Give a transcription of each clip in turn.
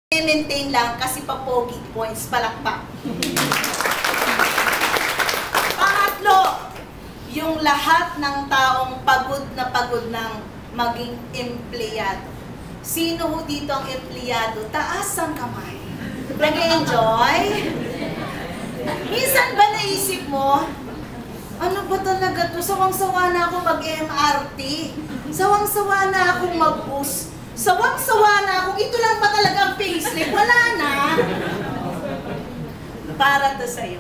I-maintain lang kasi pa pogi points, palakpak. Pangatlo, yung lahat ng taong pagod ng maging empleyado. Sino ho dito ang empleyado? Taas ang kamay. Nag-enjoy? Minsan ba naisip mo, ano ba talaga to? Sawang-sawa na ako mag-MRT. Sawang-sawa na akong mag-bus. Sawang-sawa na akong ito lang pa talaga ang payslip. Wala na. Para to sa'yo.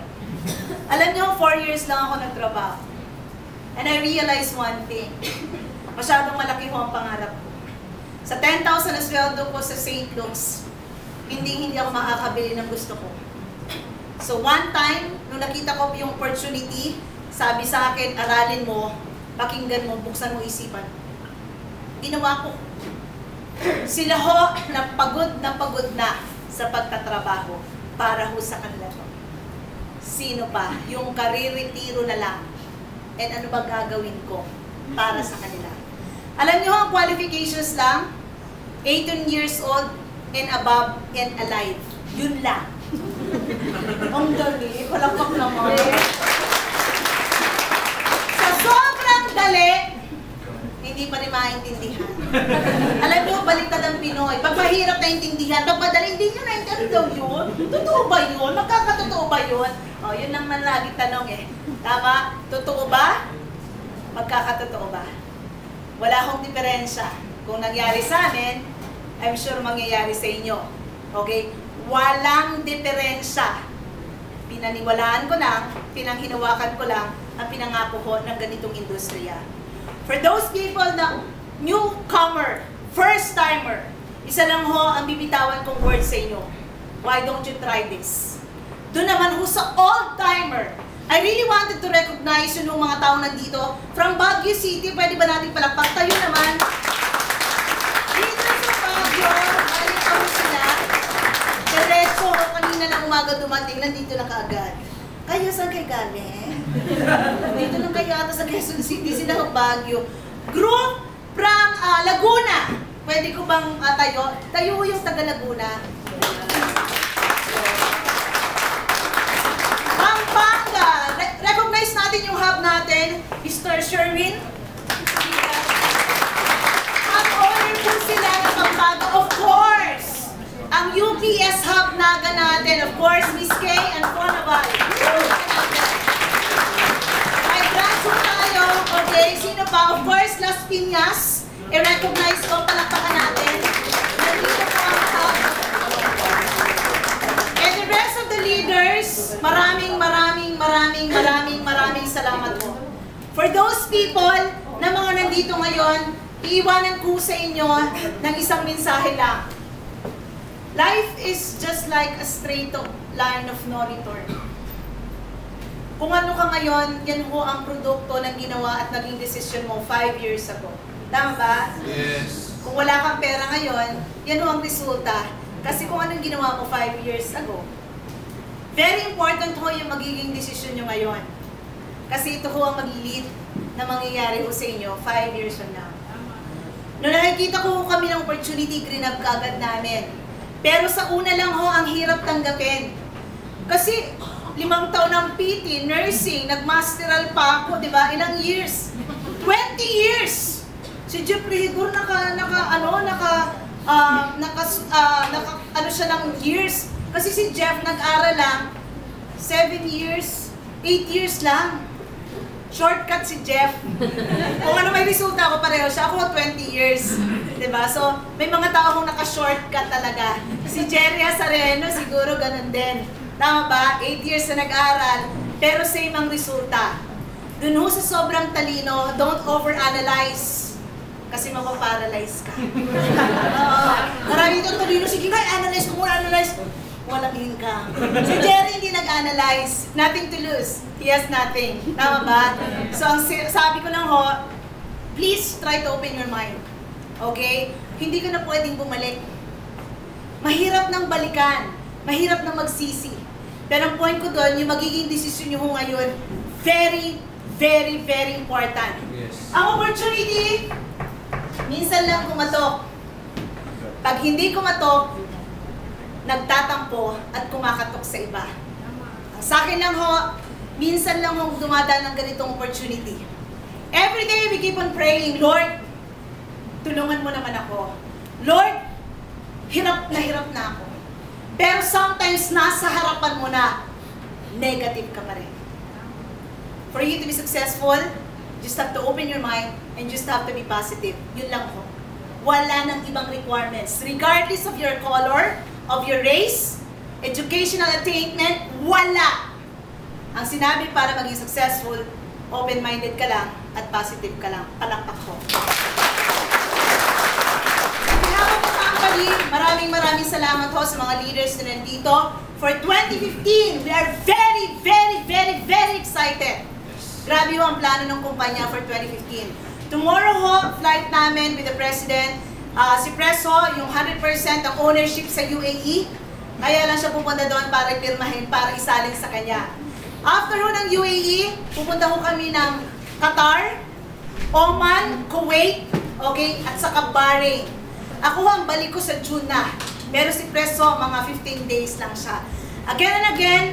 Alam niyo, 4 years lang ako nagtrabaho. And I realized one thing. Masyadong malaki ho ang pangarap ko. Sa 10,000 na sweldo ko sa St. Luke's, hindi ako makakabili ng gusto ko. So one time, nung nakita ko yung opportunity, sabi sa akin, aralin mo, pakinggan mo, buksan mo isipan. Ginawa ko. Sila ho na pagod na sa pagtatrabaho para ho sa kanila to. Sino pa? Yung kariretiro na lang. And ano ba gagawin ko para sa kanila? Alam niyo ang qualifications lang, 18 years old and above and alive. Yun lang. Ang dali, palakpak naman. Sa sobrang dali, hindi pa rin maintindihan. Alam niyo, baliktad ang Pinoy. Pag mahirap na intindihan, pag madali, hindi nyo naintindihan yun. Totoo ba yun? Magkakatotoo ba yun? O, yun naman lagi tanong eh. Tama? Totoo ba? Magkakatotoo ba? Wala akong diferensya. Kung nangyari sa amin, I'm sure mangyayari sa inyo. Okay? Walang diferensya. Pinaniwalaan ko lang, pinanghinawakan ko lang, ang pinangako ko ng ganitong industriya. For those people na newcomer, first-timer, isa lang ho ang bibitawan kong word sa inyo. Why don't you try this? Doon naman ho sa old-timer, I really wanted to recognize yung mga tao nandito. From Baguio City, pwede ba natin palakpak? Tayo naman. Dito sa Baguio, halika ho sila. Diretso, kanina lang umaga dumating, nandito na kaagad. Kayo saan kayo galing? Dito lang kayo ata sa Quezon City, sila ng Baguio. Group from Laguna. Pwede ko bang tayo? Tayo yung taga Laguna. Pampanga. Recognize natin yung hub natin, Mr. Sherwin. Mag-order po sila ng Pampanga. Of course, ang UPS hub naga natin. Of course, Miss Kay and Fonaval. May braso tayo. Okay, sino pa? Of course, Las Piñas. I-recognize ko, palakpakan natin. Nandito po ang hub. And the rest of the leaders, maraming salamat po. For those people na mga nandito ngayon, iiwanan ko sa inyo ng isang mensahe lang. Life is just like a straight line of no return. Kung ano ka ngayon, yan ho ang produkto ng ginawa at naging decision mo 5 years ago. Tama ba? Yes. Kung wala kang pera ngayon, yan ho ang resulta. Kasi kung anong ginawa mo 5 years ago. Very important ho yung magiging decision nyo ngayon. Kasi ito ho ang mag-lead na mangyayari ho sa inyo 5 years from now. Noong nakikita ko kami ng opportunity, grinab kaagad namin. Pero sa una lang ho, ang hirap tanggapin. Kasi 5 taon ng PT, nursing, nag-masteral pa ako, di ba? Ilang years? 20 years! Si Jeffrey Higur ano siya ng years. Kasi si Jeff nag-aral lang 7 years, 8 years lang. Shortcut si Jeff. Kung ano may resulta ako, pareho siya. Ako 20 years. Diba? So, may mga tao akong naka-shortcut talaga. Si Jerry Azareno, siguro ganun din. Tama ba? 8 years na nag-aral, pero same ang resulta. Dun ho sa sobrang talino, don't overanalyze. Kasi mapaparalyze ka. Marami itong talino, sige nga, analyze ko muna, analyze. Walang hinka. Si Jerry hindi nag-analyze. Nothing to lose. He has nothing. Tama ba? So, ang sabi ko lang ho, please try to open your mind. Okay? Hindi ka na pwedeng bumalik. Mahirap nang balikan. Mahirap nang magsisi. Pero ang point ko doon, yung magiging desisyon nyo ngayon, very important. Yes. Ang opportunity, minsan lang kumatok. Pag hindi kumatok, nagtatampo at kumakatok sa iba. Sa akin lang ho, minsan lang ho dumadaan ng ganitong opportunity. Every day we keep on praying, Lord, tulungan mo naman ako. Lord, hirap na ako. Pero sometimes nasa harapan mo na, negative ka pa rin. For you to be successful, just have to open your mind and just have to be positive. Yun lang ho. Wala nang ibang requirements. Regardless of your color, of your race, educational attainment, wala. Ang sinabi para maging successful, open-minded ka lang at positive ka lang. Palakpak ko. Maraming salamat ho sa mga leaders na nandito. For 2015, we are very excited. Grabe ho ang plano ng kumpanya for 2015. Tomorrow ho, flight namin with the President. Si Preso, yung 100% ang ownership sa UAE. Kaya lang siya pupunta doon para ipirmahin, para isalin sa kanya. After ho ng UAE, pupunta ho kami ng Qatar, Oman, Kuwait, okay, at saka Bahrain. Ako ang balik ko sa June na. Pero si Preso, mga 15 days lang siya. Again and again,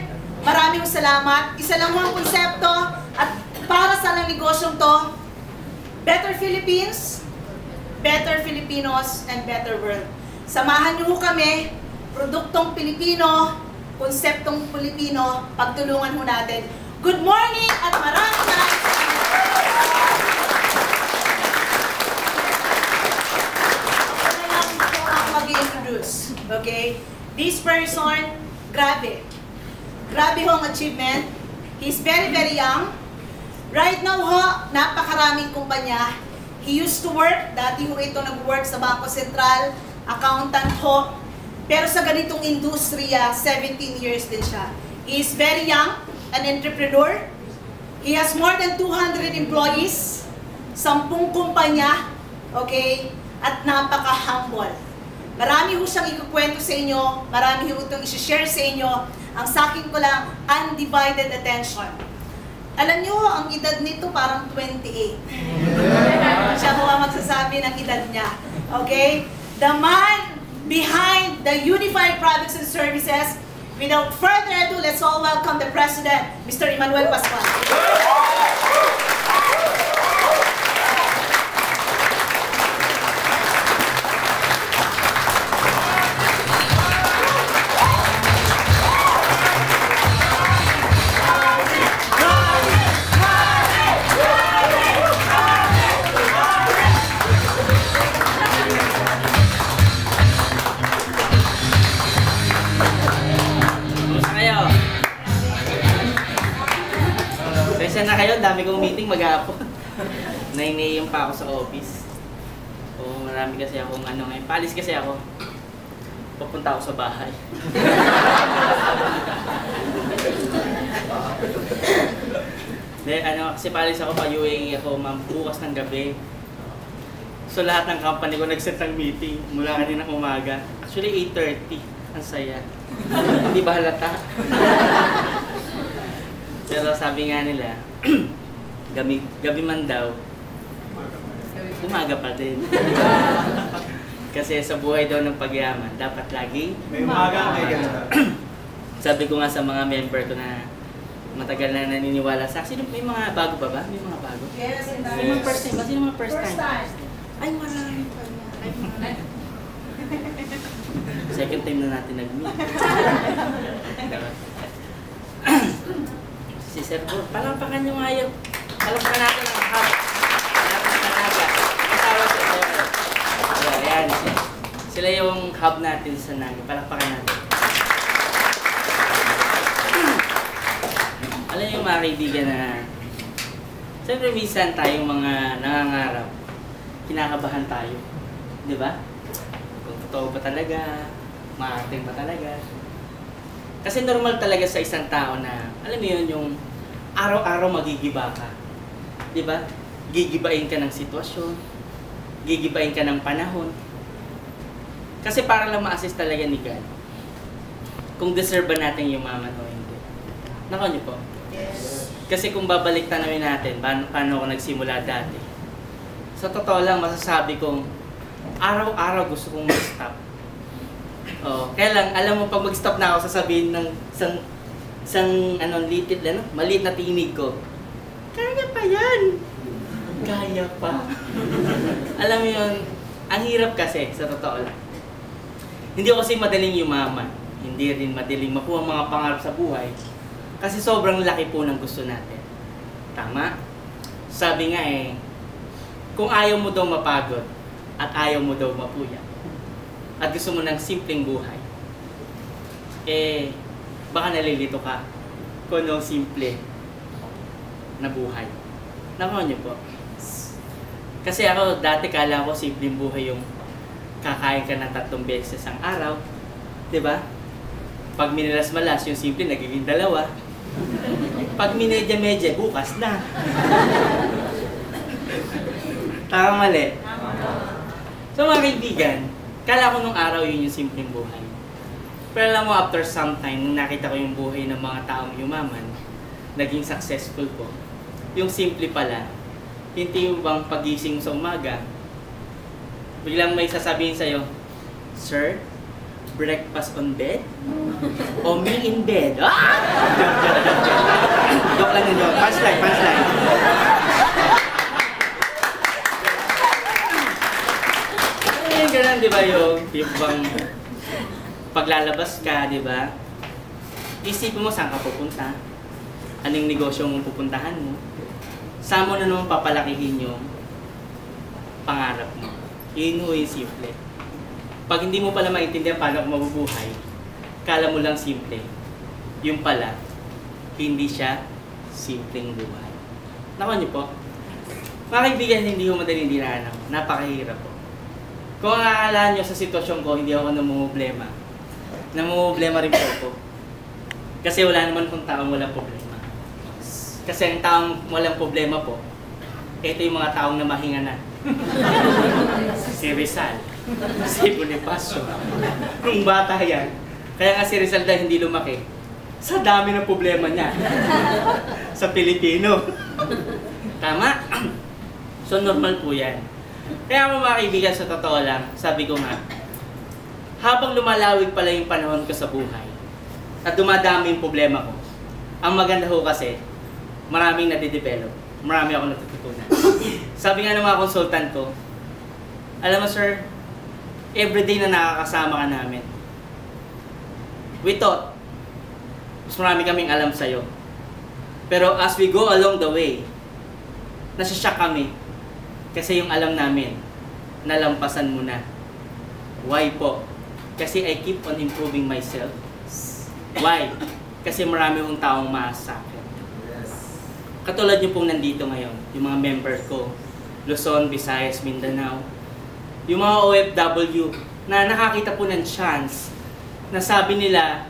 maraming salamat. Isa lang mo ang konsepto at para sa negosyong to, Better Philippines, Better Filipinos, and Better World. Samahan niyo kami, produktong Pilipino, konseptong Pilipino, pagtulungan ho natin. Good morning at maraming salamat. Okay? This person, grabe. Grabe ho ang achievement. He's very young. Right now ho, napakaraming kumpanya. He used to work, dati ho ito nag-work sa Bangko Sentral, accountant ho. Pero sa ganitong industriya, 17 years din siya. He is very young, an entrepreneur. He has more than 200 employees, 10 kumpanya, okay? At napaka-humble. Marami ho siyang ikukwento sa inyo, marami ho itong isi-share sa inyo. Ang sa akin ko lang, undivided attention. Alam niyo, ang edad nito parang 28. Siya ho ang magsasabi ng edad niya. Okay? The man behind the Unified Products and Services. Without further ado, let's all welcome the President, Mr. Emmanuel Pascual. Na kayo, dami kong meeting mag-aapon. 9 AM pa ako sa office. O marami kasi akong ano ngayon. Paalis kasi ako. Papunta ako sa bahay. Kasi paalis ako pa UAE ako, ma'am, bukas ng gabi. So lahat ng company ko nag-set ng meeting mula kanina umaga. Actually 8:30. Ang saya. Hindi ba halata? Pero sabi nga nila, gabi man daw, umaga pa din. Kasi sa buhay daw ng pagyaman, dapat laging may umaga, may ganda. Sabi ko nga sa mga member ko na matagal na naniniwala sa akin, may mga bago ba ba? May mga bago? Yes, May mga first time ba? Sino mga first time? Ay, marami pa yan. Second time na natin nag-meet. Si Sir Bor, palampakan nyo nga yun. Palampakan natin ang hub. Palampakan natin. Asawa si Sir. Ayan. Sila yung hub natin sa Naga. Palampakan natin. Alam niyo mga kaibigan na siyempre minsan tayong mga nangangarap, kinakabahan tayo. Di ba? Kung totoo ba talaga, maating ba talaga. Kasi normal talaga sa isang tao na, alam mo yun, yung araw-araw magigiba ka. Di ba? Gigibain ka ng sitwasyon, gigibain ka ng panahon. Kasi para lang ma-assist talaga ni God kung deserve ba natin yung maman o hindi. Nako niyo po? Yes. Kasi kung babalik tanawin natin, paano ako nagsimula dati. Sa totoo lang, masasabi kong, araw-araw gusto kong mag-stop. Oh, kaya lang, alam mo, pag mag-stop na ako, sasabihin ng isang maliit na tinig ko, kaya pa yan! Kaya pa. Alam mo yun, ang hirap kasi, sa totoo lang. Hindi ako kasi madaling yumaman. Hindi rin madaling makuha ang mga pangarap sa buhay. Kasi sobrang laki po ng gusto natin. Tama? Sabi nga kung ayaw mo daw mapagod at ayaw mo daw mapuyat at gusto mo ng simpleng buhay, baka nalilito ka kung anong simple na buhay. Nakuha niyo po. Kasi ako, dati kala ko simpleng buhay yung kakain ka ng 3 beses ang araw. Diba? Pag minilas-malas, yung simple nagiging 2. Pag minedya-medya, bukas na. Tama mali? So mga kaibigan, kala ko nung araw yun yung simpleng buhay. Pero alam mo, after some time, nung nakita ko yung buhay ng mga taong yumaman, naging successful po. Yung simple pala, hindi yung bang pagising sa umaga, biglang may sasabihin sa'yo, Sir, breakfast on bed? O me in bed? Ah! Joke lang yun. Punchline. Ganun, di ba yung bang paglalabas ka, di ba? Isipin mo saan ka pupunta, anong negosyo mong pupuntahan mo, saan mo na naman papalakihin yung pangarap mo. Yun yung simple. Pag hindi mo pala maintindihan paano ka mabubuhay, kala mo lang simple. Yung pala, hindi siya simpleng buhay. Nakuha niyo po? Mga kaibigan, hindi ko madaling dinaanan. Napakahirap po. Kung akala nyo sa sitwasyon ko, hindi ako namumblema. Namumblema rin po ako. Kasi wala naman kung taong walang problema. Kasi ang taong walang problema po, ito yung mga taong namahinga na. Si Rizal, si Bonifacio. Nung bata yan, kaya nga si Rizal dahil hindi lumaki, sa dami ng problema niya sa Pilipino. Tama? So normal po yan. Kaya mga kaibigan, sa totoo lang, sabi ko nga, habang lumalawig pala yung panahon ko sa buhay at dumadami yung problema ko, ang maganda ho kasi, maraming nade-develop. Marami ako natututunan. Sabi nga ng mga consultant ko, alam mo sir, everyday na nakakasama ka namin, we thought, mas marami kaming alam sa'yo. Pero as we go along the way, nasashock kami. Kasi yung alam namin, nalampasan mo na. Why po? Kasi I keep on improving myself. Why? Kasi marami kong taong maasa. Katulad nyo pong nandito ngayon, yung mga member ko, Luzon, Visayas, Mindanao, yung mga OFW na nakakita po ng chance na sabi nila,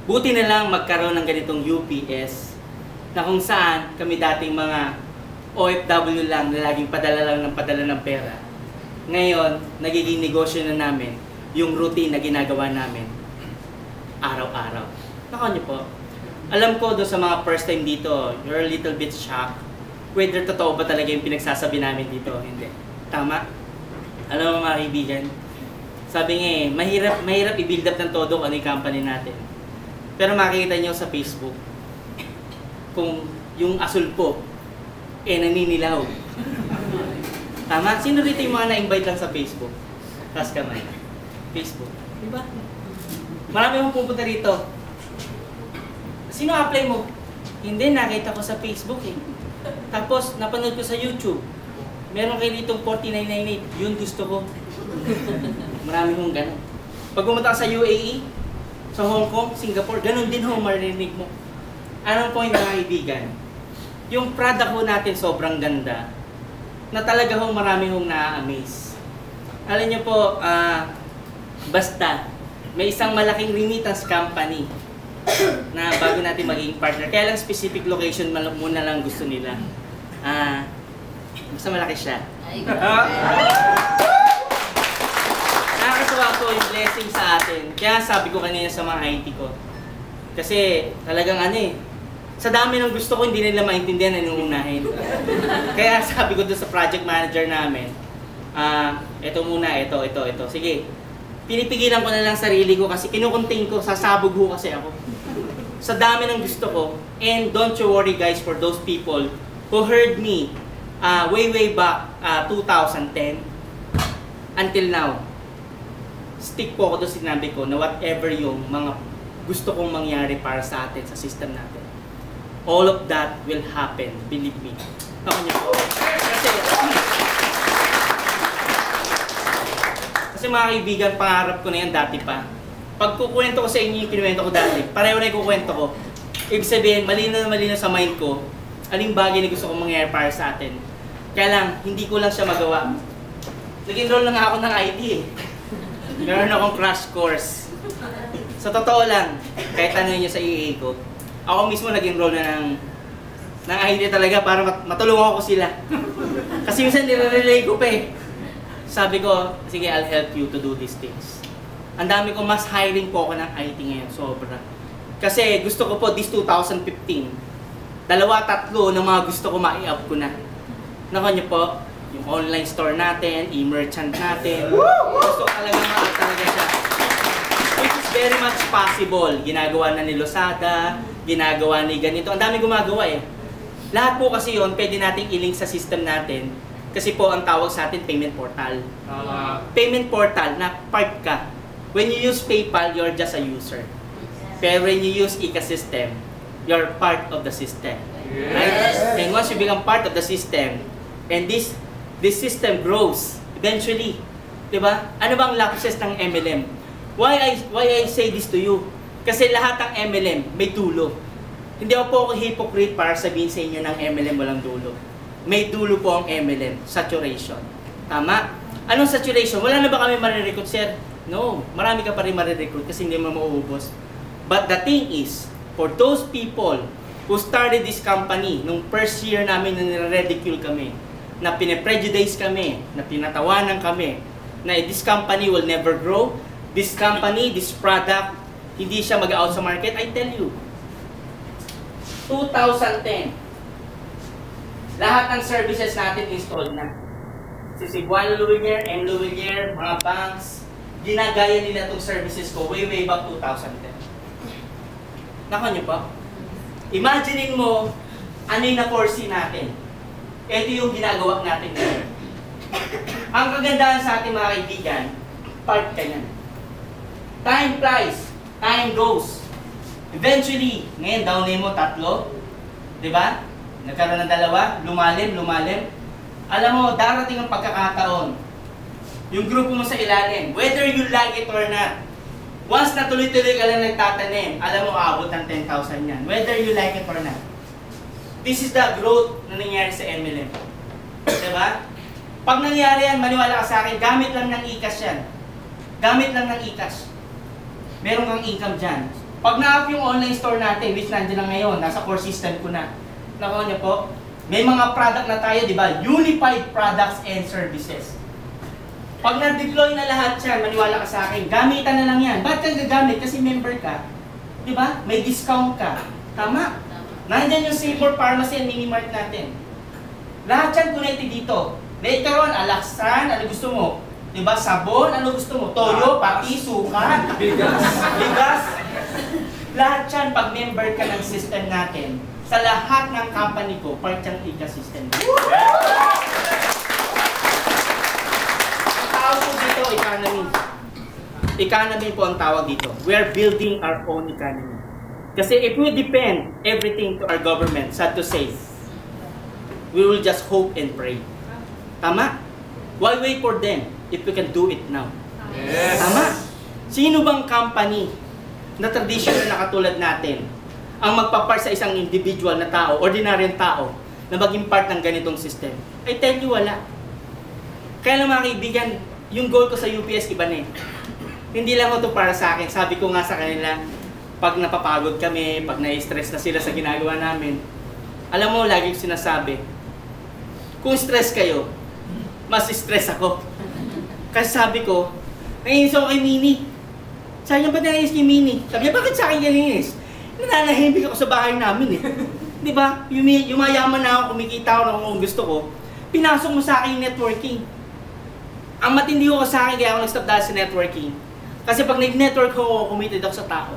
buti na lang magkaroon ng ganitong UPS na kung saan kami dating mga OFW lang na laging padala ng pera. Ngayon, nagiging negosyo na namin yung routine na ginagawa namin araw-araw. Nakuha niyo po? Alam ko doon sa mga first time dito, you're a little bit shocked whether totoo ba talaga yung pinagsasabi namin dito. Hindi. Tama? Alam mo mga kaibigan, sabi nga mahirap i-build up ng todo kung ano yung company natin. Pero makikita nyo sa Facebook, kung yung asul po, naninilaw. Tama? Sino rito yung mga na-invite lang sa Facebook? Taas kamay. Facebook. Diba? Marami mong pupunta rito. Sino apply mo? Hindi, nakita ko sa Facebook eh. Tapos, napanood ko sa YouTube. Meron kayo ditong 4998. Yun gusto ko. Marami mong ganun. Pag pumunta ka sa UAE, sa Hong Kong, Singapore, ganun din ho marinig mo. Anong point mga kaibigan? Yung product ho natin sobrang ganda na talaga ho marami hong na-amaze. Alam niyo po, basta may isang malaking remittance company na bago natin maging partner. Kaya lang specific location muna lang gusto nila. Basta malaki siya. Nakakatuwa po yung blessing sa atin. Kaya sabi ko kanina sa mga IT ko. Kasi talagang sa dami ng gusto ko, hindi nila maintindihan na inuunahin. Kaya sabi ko doon sa project manager namin, ito muna, ito. Sige, pinipigilan ko na lang sarili ko kasi kinukunting ko, sasabog ho kasi ako. Sa dami ng gusto ko. And don't you worry guys for those people who heard me way back 2010 until now. Stick po ako doon sinabi ko na whatever yung mga gusto kong mangyari para sa atin, sa system natin. All of that will happen, believe me. Ako niyo po. Kasi mga kaibigan, pangarap ko na yan dati pa. Pag kukwento ko sa inyo yung kinuwento ko dati, pareho na yung kukwento ko. Ibig sabihin, malinaw na malinaw sa mind ko, aling bagay na gusto kong mangyari para sa atin. Kaya lang, hindi ko lang siya magawa. Nag-enroll lang ako ng IT eh. Meron akong crash course. Sa totoo lang, kahit tanongin nyo sa EA ko, ako mismo nag-enroll na ng IT talaga para matulungan ko sila. Kasi minsan nire-relay ko pa eh. Sabi ko, sige, I'll help you to do these things. Ang dami ko, mas hiring po ako ng IT ngayon, sobra. Kasi gusto ko po, this 2015, 2-3 ng mga gusto ko ma-i-up ko na. Nako nyo po, yung online store natin, e-merchant natin. Gusto ko talaga ma-up talaga siya. Which is very much possible. Ginagawa na ni Losada, ginagawa ni ganito. Ang dami gumagawa eh. Lahat po kasi yun, pwede nating i-link sa system natin. Kasi po ang tawag sa atin, payment portal. Payment portal, na part ka. When you use PayPal, you're just a user. Pero when you use ecosystem, you're part of the system. Right? And once you become part of the system, and this system grows, eventually, diba? Ano bang lapses ng MLM? Why I say this to you? Kasi lahat ng MLM may dulo. Hindi ako hypocrite para sabihin sa inyo ng MLM walang dulo. May dulo po ang MLM, saturation. Tama? Anong saturation? Wala na ba kami marirecruit, sir? No, marami ka pa rin marirecruit kasi hindi mo mauubos. But the thing is, for those people who started this company, nung first year namin na nire-ridicule kami, na pine-prejudice kami, na pinatawanan kami, na this company will never grow, this company, this product, hindi siya mag-out sa market, I tell you. 2010, lahat ng services natin installed na. Si Cebuano Luwilier, M. Luwilier, mga banks, ginagaya nila itong services ko way back 2010. Nako nyo pa? Imaginein mo, ano yung na-foresee natin. Ito yung ginagawa natin ngayon. Ang kagandahan sa ating mga kaibigan, part ka yan. Time flies, time goes. Eventually, ngayon downin mo 3, diba? Nagkaroon ng 2, lumalim. Alam mo, darating ang pagkakataon. Yung grupo mo sa ilalim, whether you like it or not, once na tuloy-tuloy ka lang nagtatanim, alam mo, aabot ng 10,000 yan. Whether you like it or not. This is the growth na nangyari sa MLM. Diba? Pag nangyari yan, maniwala ka sa akin, gamit lang ng e-cash yan. Gamit lang ng e-cash. Meron kang income dyan. Pag na-up yung online store natin, which nandiyan na ngayon, nasa core system ko na. Nakuha niyo po, may mga product na tayo, di ba? Unified products and services. Pag na-deploy na lahat yan, maniwala ka sa akin, gamitan na lang yan. Ba't ka gagamit? Kasi member ka. Di ba? May discount ka. Tama? Nandyan yung Seymour Pharmacy and Minimart natin. Lahat yan connected dito. Later on, Alaxan, ano gusto mo? Di ba? Sabon, ano gusto mo? Toyo, pati, suka, bigas. Lahat yan, pag member ka ng system natin, sa lahat ng company ko, part yung ecosystem. Ang tawag po dito, economy. Economy po ang tawag dito. We are building our own economy. Kasi if we depend everything to our government, sad to say, we will just hope and pray. Tama? Why wait for them if we can do it now? Yes. Tama? Sino bang company na traditional na katulad natin ang magpapart sa isang individual na tao, ordinaryong tao, na maging part ng ganitong system? I tell you, wala. Kaya lang mga kaibigan, yung goal ko sa UPS iba na eh. Hindi lang ito para sa akin. Sabi ko nga sa kanila, pag napapagod kami, pag na-stress na sila sa ginagawa namin, alam mo, lagi ko sinasabi, kung stress kayo, mas stress ako. Kasi sabi ko, naiinis ako kay Mini. Sabi niya, ba't naiinis kay Mini? Sabi niya, bakit sa akin naiinis? Nananahimik ako sa bahay namin eh. Di ba? Yumayaman na ako, kumikita ako na kung gusto ko. Pinasok mo sa akin yung networking. Ang matindi ko sa akin, kaya ako nag-stop dahil sa networking. Kasi pag nag-network ako, committed ako sa tao.